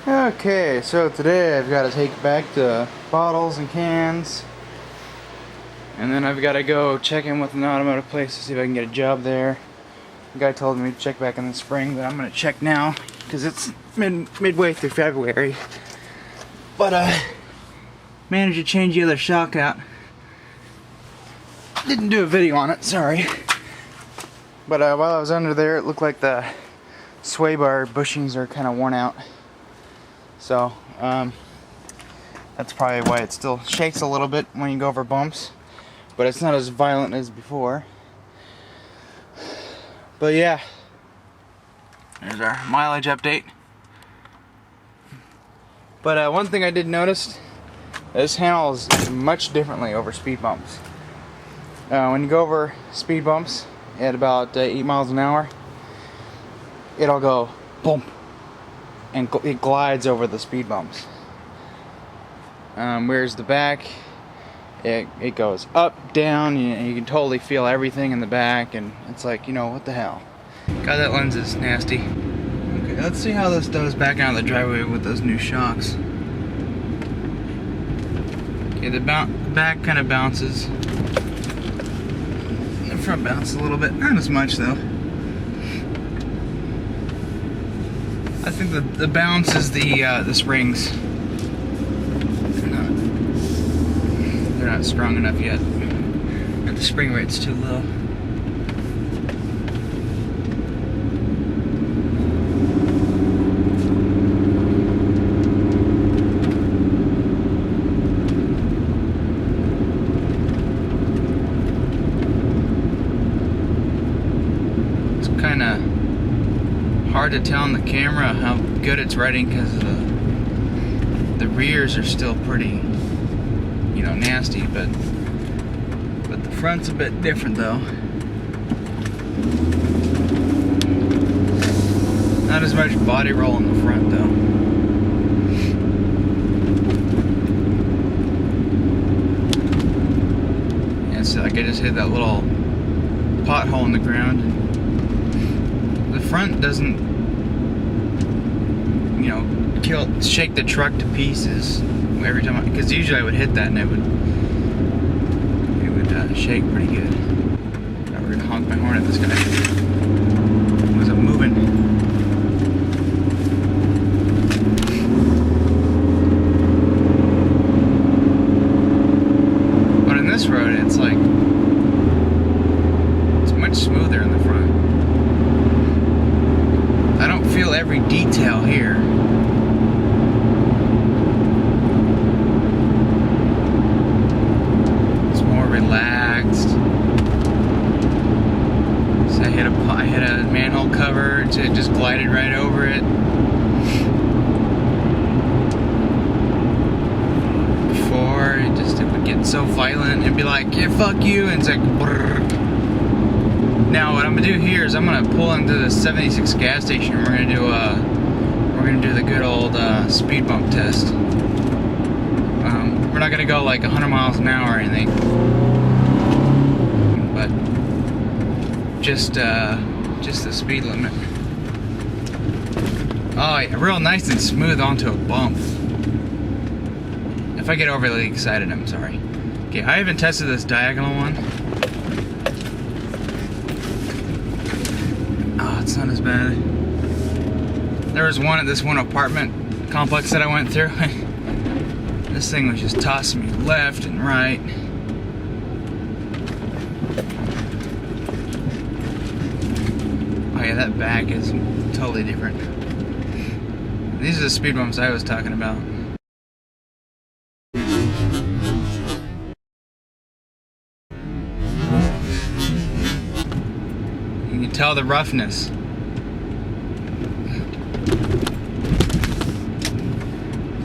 Okay, so today I've got to take it back to bottles and cans, and then I've got to go check in with an automotive place to see if I can get a job there. The guy told me to check back in the spring, but I'm gonna check now because it's midway through February. But managed to change the other shock out. Didn't do a video on it, sorry. But while I was under there, it looked like the sway bar bushings are kind of worn out. So that's probably why it still shakes a little bit when you go over bumps, but it's not as violent as before. But yeah, there's our mileage update. But one thing I did notice, this handles much differently over speed bumps. When you go over speed bumps at about 8 miles an hour, it'll go boom, and it glides over the speed bumps. Whereas the back, it goes up, down, you can totally feel everything in the back, and it's like, you know, what the hell. God, that lens is nasty. Okay, let's see how this does back out of the driveway with those new shocks. Okay, the back kind of bounces. The front bounces a little bit, not as much though. I think the bounce is the springs. They're not strong enough yet. The spring rate's too low. It's kind of hard to tell on the camera how good it's riding because the rears are still pretty, you know, nasty, but the front's a bit different though. Not as much body roll in the front though. Yeah, so like I just hit that little pothole in the ground, and the front doesn't, you know, shake the truck to pieces every time, because usually I would hit that and it would shake pretty good. Now we're gonna honk my horn at this guy. Was it moving? But in this road, it's like, it's much smoother in the front. I don't feel every detail here. Relaxed. So I hit a manhole cover, it just glided right over it. Before, it would get so violent, it'd be like, yeah, fuck you, and it's like, brrr. Now what I'm gonna do here is I'm gonna pull into the 76 gas station, and we're gonna do the good old speed bump test. We're not gonna go like 100 miles an hour or anything, but just the speed limit. Oh yeah, real nice and smooth onto a bump. If I get overly excited, I'm sorry. Okay, I haven't tested this diagonal one. Oh, it's not as bad. There was one at this one apartment complex that I went through. This thing was just tossing me left and right. Oh yeah, that back is totally different. These are the speed bumps I was talking about. You can tell the roughness.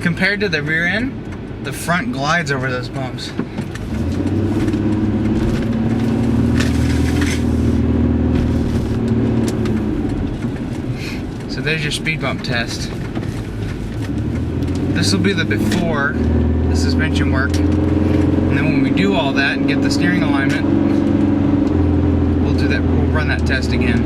Compared to the rear end, the front glides over those bumps. So there's your speed bump test. This will be the before the suspension work. And then when we do all that and get the steering alignment, we'll run that test again.